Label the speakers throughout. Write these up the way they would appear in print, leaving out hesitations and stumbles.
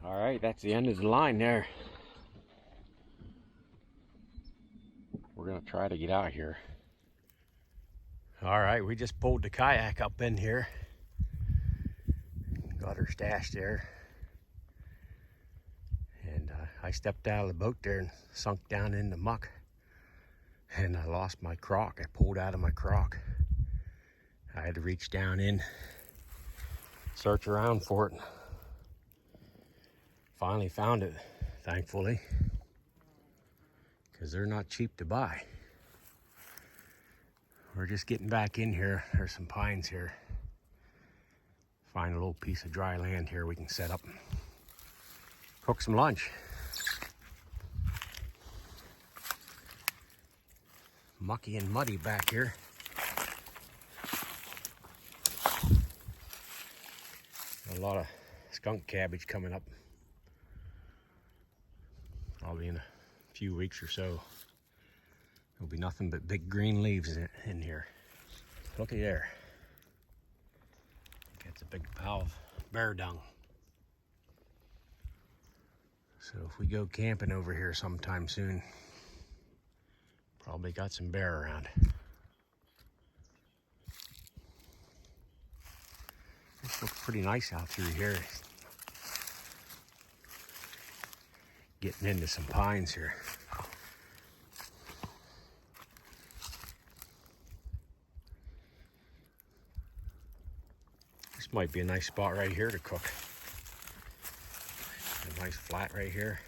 Speaker 1: All right, that's the end of the line there. We're gonna try to get out of here. All right, we just pulled the kayak up in here. Got her stashed there. And I stepped out of the boat there and sunk down in the muck. And I lost my crock. I pulled out of my crock. I had to reach down in, search around for it. Finally found it, thankfully, because they're not cheap to buy. We're just getting back in here. There's some pines here. Find a little piece of dry land here we can set up and cook some lunch. Mucky and muddy back here. A lot of skunk cabbage coming up. Probably in a few weeks or so. There'll be nothing but big green leaves in here. Looky there. That's a big pile of bear dung. So if we go camping over here sometime soon, probably got some bear around. This looks pretty nice out through here. Getting into some pines here. This might be a nice spot right here to cook. A nice flat right here.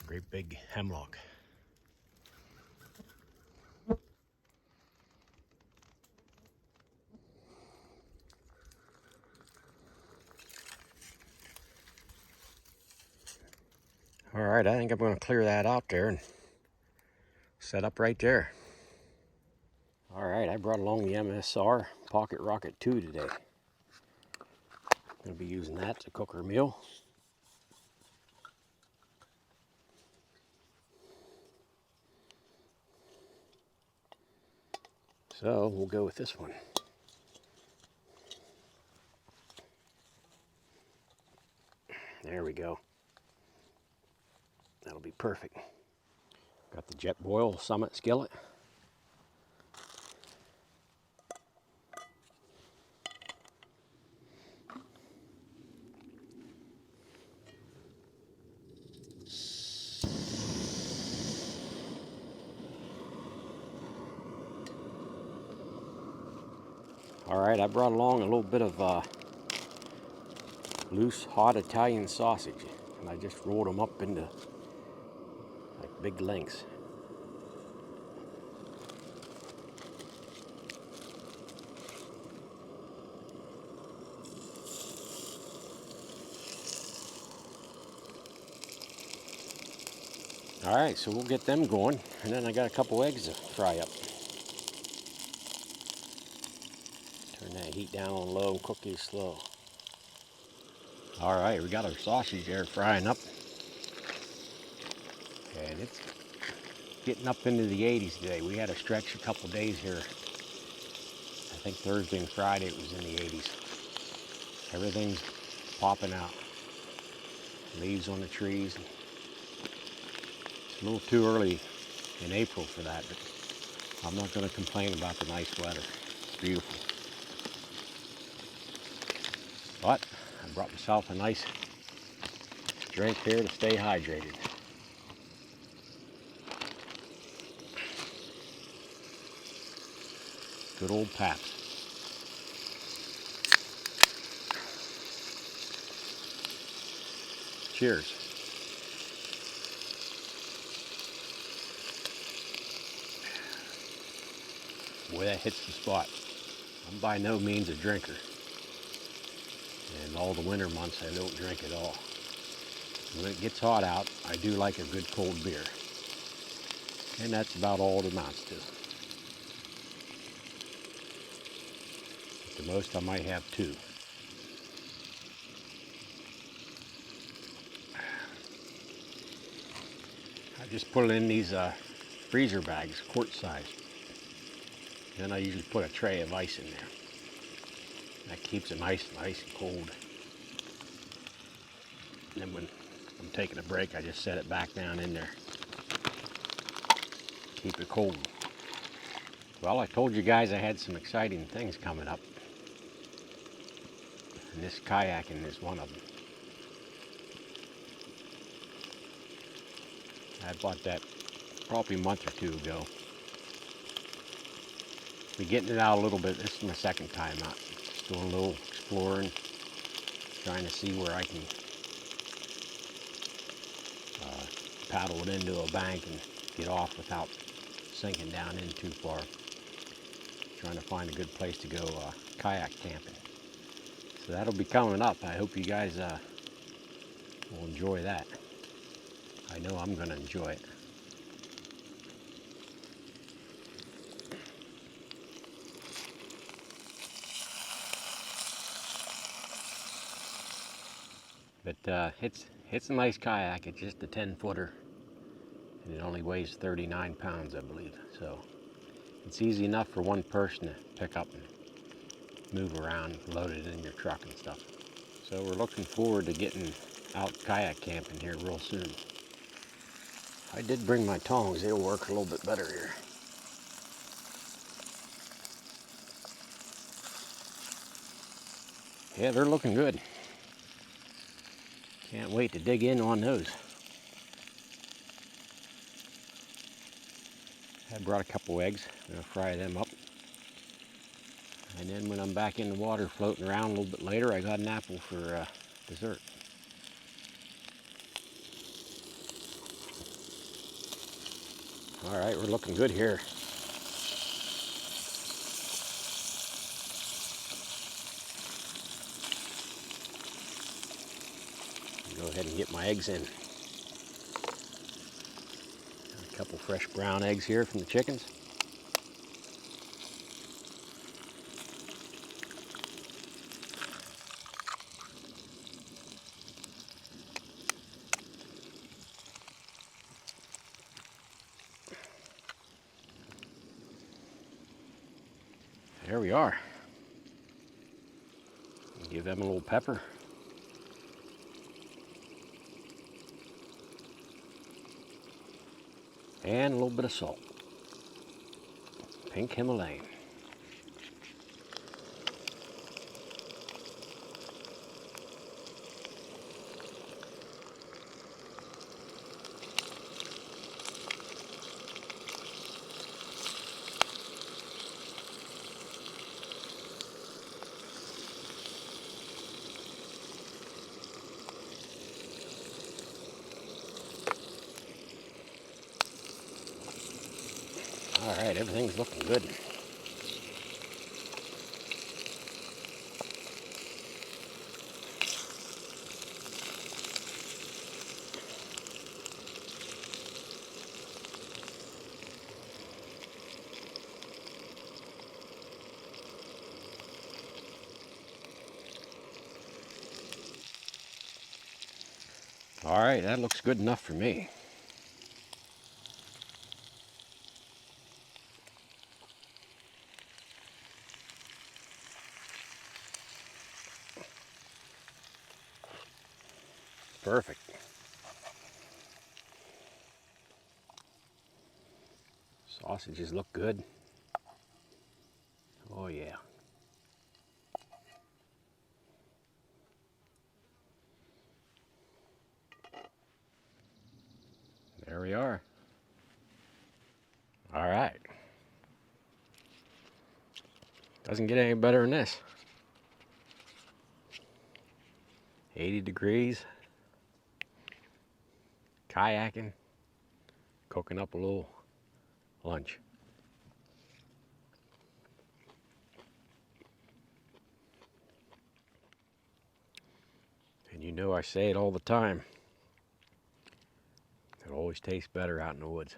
Speaker 1: Great big hemlock. All right, I think I'm going to clear that out there and set up right there. All right, I brought along the MSR Pocket Rocket 2 today. I'm going to be using that to cook our meal. So we'll go with this one. There we go. That'll be perfect. Got the Jet Boil Summit skillet. Alright, I brought along a little bit of loose hot Italian sausage, and I just rolled them up into like big lengths. Alright, so we'll get them going, and then I got a couple eggs to fry up. Turn that heat down on low and cook these slow. Alright, we got our sausage there frying up. And it's getting up into the 80s today. We had a stretch a couple days here. I think Thursday and Friday it was in the 80s. Everything's popping out. Leaves on the trees. It's a little too early in April for that, but I'm not going to complain about the nice weather. It's beautiful. But I brought myself a nice drink here to stay hydrated. Good old Pabst. Cheers. Boy, that hits the spot. I'm by no means a drinker. And all the winter months I don't drink at all. When it gets hot out, I do like a good cold beer. And that's about all it amounts to. At the most I might have two. I just put it in these freezer bags, quart size. Then I usually put a tray of ice in there. That keeps it nice and cold. And then when I'm taking a break, I just set it back down in there. Keep it cold. Well, I told you guys I had some exciting things coming up. And this kayaking is one of them. I bought that probably a month or two ago. Been getting it out a little bit. This is my second time out. Just doing a little exploring, trying to see where I can paddle it into a bank and get off without sinking down in too far. Trying to find a good place to go kayak camping. So that'll be coming up. I hope you guys will enjoy that. I know I'm going to enjoy it. But it's a nice kayak. It's just a 10-footer, and it only weighs 39 pounds, I believe. So it's easy enough for one person to pick up and move around, load it in your truck and stuff. So we're looking forward to getting out kayak camping here real soon. I did bring my tongs. They'll work a little bit better here. Yeah, they're looking good. Can't wait to dig in on those. I brought a couple eggs. I'm going to fry them up. And then when I'm back in the water floating around a little bit later, I got an apple for dessert. All right, we're looking good here. Go ahead and get my eggs in. Got a couple fresh brown eggs here from the chickens. There we are. Give them a little pepper. And a little bit of salt. Pink Himalayan. right, everything's looking good. All right, that looks good enough for me. Perfect. Sausages look good. Oh yeah. There we are. All right. Doesn't get any better than this. 80 degrees. Kayaking. Cooking up a little lunch. And you know I say it all the time. It always tastes better out in the woods.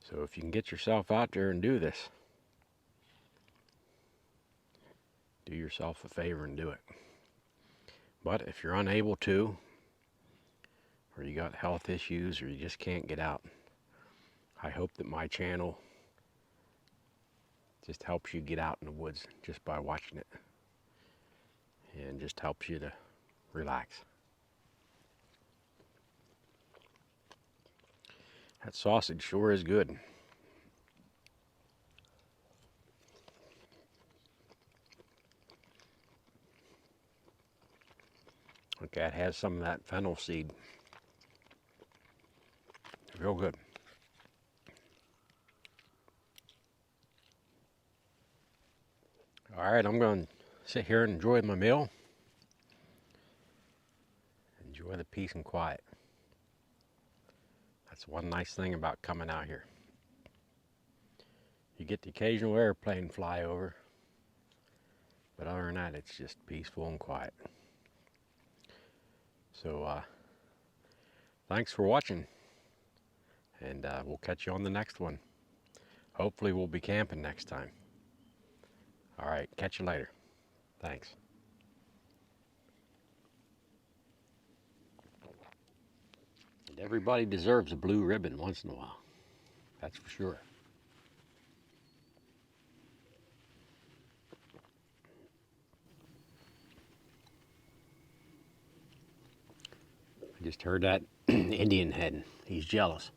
Speaker 1: So if you can get yourself out there and do this, do yourself a favor and do it. But if you're unable to, or you got health issues, or you just can't get out, I hope that my channel just helps you get out in the woods just by watching it, and just helps you to relax. That sausage sure is good. Okay, it has some of that fennel seed. Real good. All right, I'm going to sit here and enjoy my meal. Enjoy the peace and quiet. That's one nice thing about coming out here. You get the occasional airplane fly over, but other than that, it's just peaceful and quiet. So, thanks for watching, and we'll catch you on the next one. Hopefully, we'll be camping next time. All right, catch you later. Thanks. And everybody deserves a blue ribbon once in a while. That's for sure. I just heard that Indian heading. He's jealous.